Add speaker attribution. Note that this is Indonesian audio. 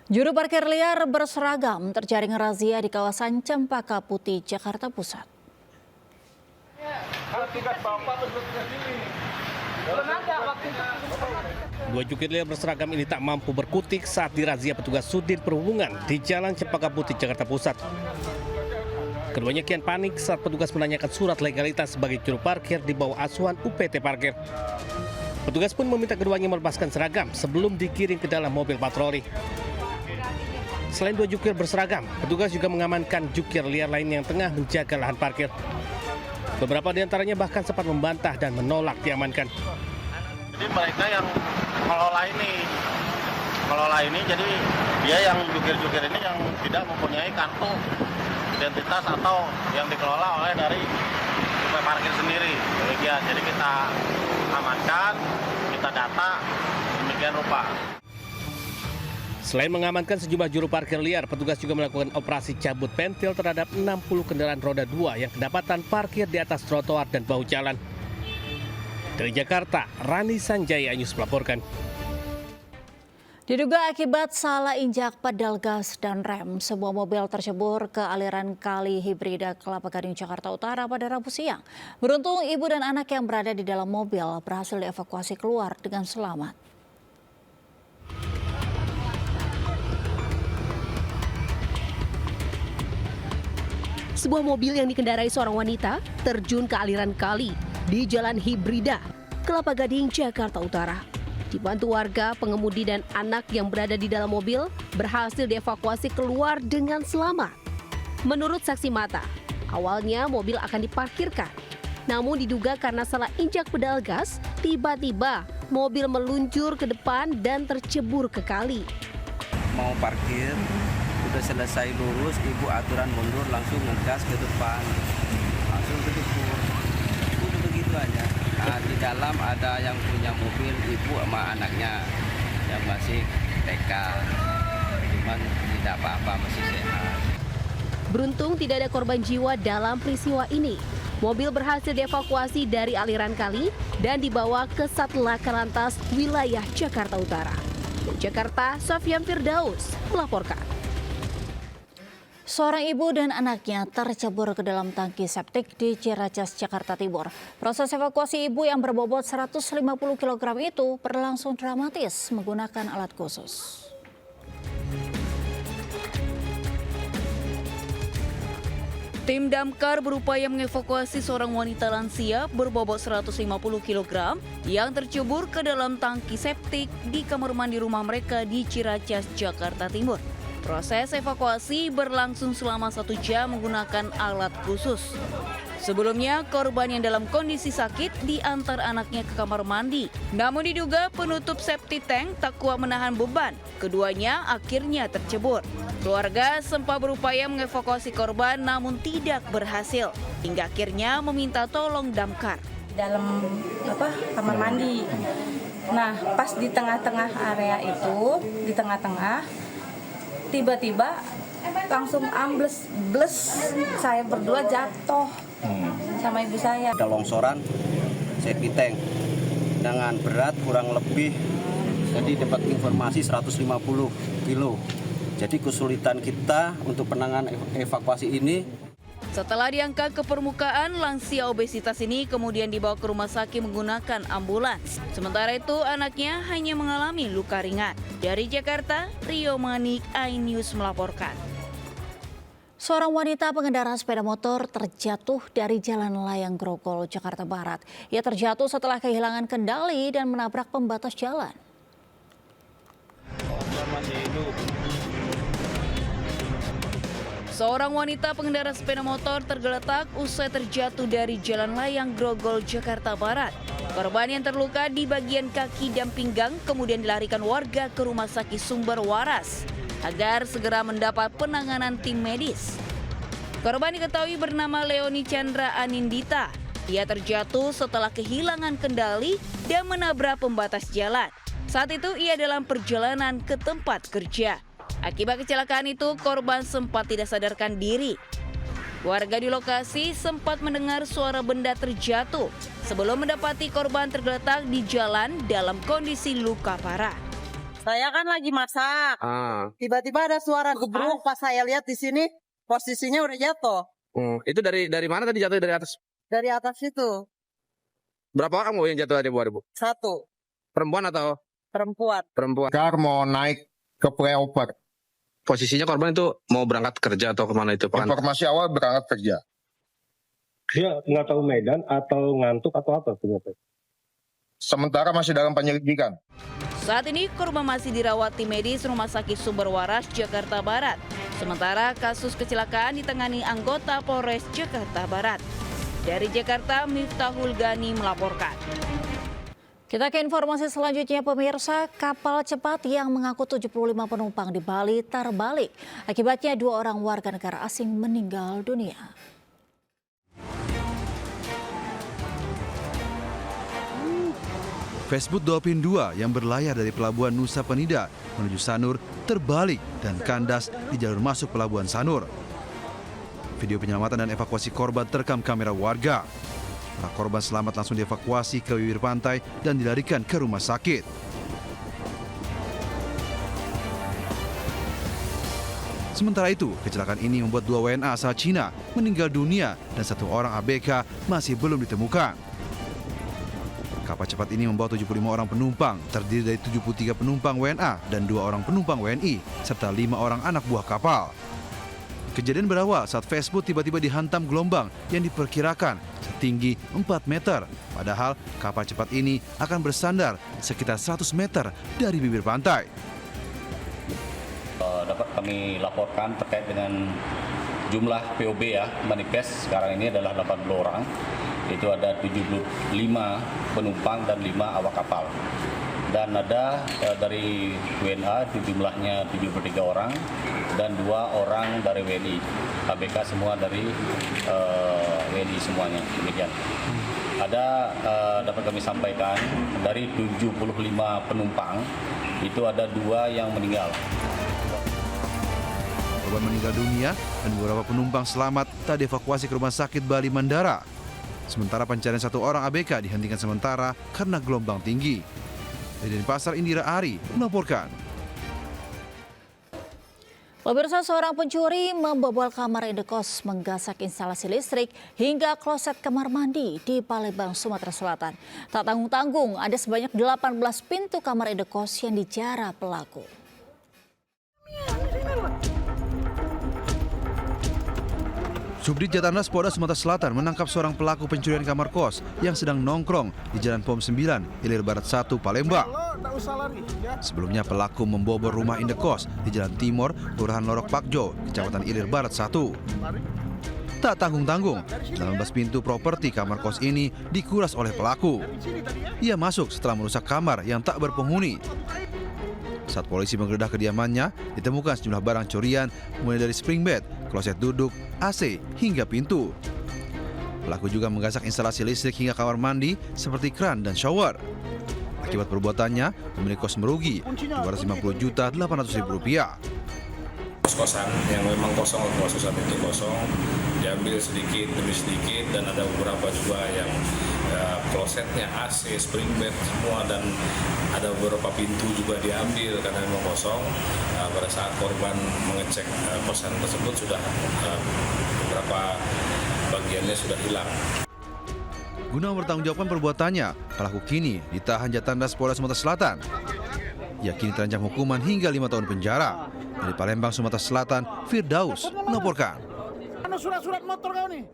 Speaker 1: Juru parkir liar berseragam terjaring razia di kawasan Cempaka Putih, Jakarta Pusat.
Speaker 2: Dua jukir liar berseragam ini tak mampu berkutik saat dirazia petugas Sudin Perhubungan di Jalan Cempaka Putih, Jakarta Pusat. Keduanya kian panik saat petugas menanyakan surat legalitas sebagai juru parkir di bawah asuhan UPT Parkir. Petugas pun meminta keduanya melepaskan seragam sebelum dikirim ke dalam mobil patroli. Selain dua jukir berseragam, petugas juga mengamankan jukir liar lain yang tengah menjaga lahan parkir. Beberapa di antaranya bahkan sempat membantah dan menolak diamankan.
Speaker 3: Jadi mereka yang mengelola ini, jadi dia yang jukir-jukir ini yang tidak mempunyai kartu identitas atau yang dikelola oleh dari UPT Parkir sendiri. Demikian, jadi kita amankan, kita data, demikian rupa.
Speaker 2: Selain mengamankan sejumlah juru parkir liar, petugas juga melakukan operasi cabut pentil terhadap 60 kendaraan roda 2 yang kedapatan parkir di atas trotoar dan bahu jalan. Dari Jakarta, Rani Sanjaya News melaporkan.
Speaker 1: Diduga akibat salah injak pedal gas dan rem, sebuah mobil tercebur ke aliran kali hibrida Kelapa Gading, Jakarta Utara pada Rabu siang. Beruntung ibu dan anak yang berada di dalam mobil berhasil dievakuasi keluar dengan selamat.
Speaker 4: Sebuah mobil yang dikendarai seorang wanita terjun ke aliran kali di Jalan Hibrida, Kelapa Gading, Jakarta Utara. Dibantu warga, pengemudi dan anak yang berada di dalam mobil berhasil dievakuasi keluar dengan selamat. Menurut saksi mata, awalnya mobil akan diparkirkan. Namun diduga karena salah injak pedal gas, tiba-tiba mobil meluncur ke depan dan tercebur ke kali.
Speaker 5: Mau parkir, udah selesai lurus, ibu aturan mundur langsung ngegas ke depan, langsung kejebur. Udah begitu aja. Nah, di dalam ada yang punya mobil, ibu sama anaknya yang masih TK, cuman tidak apa-apa, masih sehat.
Speaker 4: Beruntung tidak ada korban jiwa dalam peristiwa ini. Mobil berhasil dievakuasi dari aliran kali dan dibawa ke Satlantas Lantas wilayah Jakarta Utara. Dari Jakarta, Sofyan Firdaus melaporkan.
Speaker 1: Seorang ibu dan anaknya tercebur ke dalam tangki septik di Ciracas, Jakarta Timur. Proses evakuasi ibu yang berbobot 150 kg itu berlangsung dramatis menggunakan alat khusus.
Speaker 6: Tim damkar berupaya mengevakuasi seorang wanita lansia berbobot 150 kg yang tercebur ke dalam tangki septik di kamar mandi rumah mereka di Ciracas, Jakarta Timur. Proses evakuasi berlangsung selama 1 jam menggunakan alat khusus. Sebelumnya, korban yang dalam kondisi sakit diantar anaknya ke kamar mandi. Namun diduga penutup septic tank tak kuat menahan beban. Keduanya akhirnya tercebur. Keluarga sempat berupaya mengevakuasi korban namun tidak berhasil. Hingga akhirnya meminta tolong damkar.
Speaker 7: Dalam kamar mandi. Nah, pas di tengah-tengah area itu, di tengah-tengah, tiba-tiba langsung ambles, saya berdua jatuh sama ibu saya.
Speaker 5: Ada longsoran septic tank dengan berat kurang lebih, jadi dapat informasi 150 kilo. Jadi kesulitan kita untuk penanganan evakuasi ini.
Speaker 6: Setelah diangkat ke permukaan, lansia obesitas ini kemudian dibawa ke rumah sakit menggunakan ambulans. Sementara itu, anaknya hanya mengalami luka ringan. Dari Jakarta, Rio Manik, iNews melaporkan.
Speaker 1: Seorang wanita pengendara sepeda motor terjatuh dari Jalan Layang Grogol, Jakarta Barat. Ia terjatuh setelah kehilangan kendali dan menabrak pembatas jalan.
Speaker 6: Seorang wanita pengendara sepeda motor tergeletak usai terjatuh dari Jalan Layang Grogol, Jakarta Barat. Korban yang terluka di bagian kaki dan pinggang kemudian dilarikan warga ke Rumah Sakit Sumber Waras agar segera mendapat penanganan tim medis. Korban diketahui bernama Leoni Chandra Anindita. Ia terjatuh setelah kehilangan kendali dan menabrak pembatas jalan. Saat itu ia dalam perjalanan ke tempat kerja. Akibat kecelakaan itu, korban sempat tidak sadarkan diri. Warga di lokasi sempat mendengar suara benda terjatuh sebelum mendapati korban tergeletak di jalan dalam kondisi luka parah.
Speaker 8: Saya kan lagi masak. Tiba-tiba ada suara gebruk. Pas saya lihat di sini posisinya udah jatuh.
Speaker 9: Itu dari mana tadi jatuh, dari atas?
Speaker 8: Dari atas itu.
Speaker 9: Berapa orang Bu yang jatuh tadi Bu?
Speaker 8: 1
Speaker 9: Perempuan atau?
Speaker 8: perempuan.
Speaker 9: Perempuan.
Speaker 10: Mau naik ke flyover.
Speaker 9: Posisinya korban itu mau berangkat kerja atau kemana itu Pak?
Speaker 10: Informasi awal berangkat kerja.
Speaker 11: Dia nggak tahu medan atau ngantuk atau apa ternyata.
Speaker 10: Sementara masih dalam penyelidikan.
Speaker 6: Saat ini korban masih dirawat tim medis Rumah Sakit Sumber Waras, Jakarta Barat. Sementara kasus kecelakaan ditangani anggota Polres Jakarta Barat. Dari Jakarta, Miftahul Gani melaporkan.
Speaker 1: Kita ke informasi selanjutnya, pemirsa. Kapal cepat yang mengangkut 75 penumpang di Bali terbalik. Akibatnya 2 orang warga negara asing meninggal dunia.
Speaker 12: Fastboat Dolphin 2 yang berlayar dari Pelabuhan Nusa Penida menuju Sanur terbalik dan kandas di jalur masuk Pelabuhan Sanur. Video penyelamatan dan evakuasi korban terekam kamera warga. Para korban selamat langsung dievakuasi ke bibir pantai dan dilarikan ke rumah sakit. Sementara itu, kecelakaan ini membuat 2 WNA asal Cina meninggal dunia dan 1 orang ABK masih belum ditemukan. Kapal cepat ini membawa 75 orang penumpang, terdiri dari 73 penumpang WNA dan 2 orang penumpang WNI, serta 5 orang anak buah kapal. Kejadian berawal saat Fastboat tiba-tiba dihantam gelombang yang diperkirakan setinggi 4 meter. Padahal kapal cepat ini akan bersandar sekitar 100 meter dari bibir pantai.
Speaker 13: Dapat kami laporkan terkait dengan jumlah POB ya, manifest sekarang ini adalah 80 orang. Itu ada 75 penumpang dan 5 awak kapal. Dan ada dari WNA itu jumlahnya 73 orang dan 2 orang dari WNI. ABK semua dari WNI semuanya. Demikian. Ada dapat kami sampaikan dari 75 penumpang itu ada 2 yang meninggal.
Speaker 12: Korban meninggal dunia dan beberapa penumpang selamat tak dievakuasi ke Rumah Sakit Bali Mandara. Sementara pencarian 1 orang ABK dihentikan sementara karena gelombang tinggi. Dari Pasar, Indira Ari melaporkan.
Speaker 1: Pemirsa, seorang pencuri membobol kamar indekos, menggasak instalasi listrik hingga kloset kamar mandi di Palembang, Sumatera Selatan. Tak tanggung-tanggung, ada sebanyak 18 pintu kamar indekos yang dijarah pelaku.
Speaker 12: Subdit Jatlandas Polda Sumatera Selatan menangkap seorang pelaku pencurian kamar kos yang sedang nongkrong di Jalan POM 9, Ilir Barat 1, Palembang. Sebelumnya pelaku membobol rumah indekos di Jalan Timur, Kelurahan Lorok Pakjo, Kecamatan Ilir Barat 1. Tak tanggung-tanggung, 18 pintu properti kamar kos ini dikuras oleh pelaku. Ia masuk setelah merusak kamar yang tak berpenghuni. Saat polisi menggeledah kediamannya, ditemukan sejumlah barang curian mulai dari spring bed, kloset duduk, AC, hingga pintu. Pelaku juga menggasak instalasi listrik hingga kamar mandi seperti kran dan shower. Akibat perbuatannya, pemilik kos merugi Rp250.800.000.
Speaker 14: Kos-kosan yang memang kosong, kos-kosan itu kosong, diambil sedikit demi sedikit, dan ada beberapa juga yang klosetnya AC, spring bed semua, dan ada beberapa pintu juga diambil karena memang kosong. Pada saat korban mengecek kosan tersebut sudah beberapa bagiannya sudah hilang.
Speaker 12: Guna mempertanggungjawabkan perbuatannya, pelaku kini ditahan Jatlandas Polda Sumatera Selatan. Ia kini terancam hukuman hingga 5 tahun penjara. Dari Palembang, Sumatera Selatan, Firdaus melaporkan.
Speaker 11: Surat-surat motor kau nih.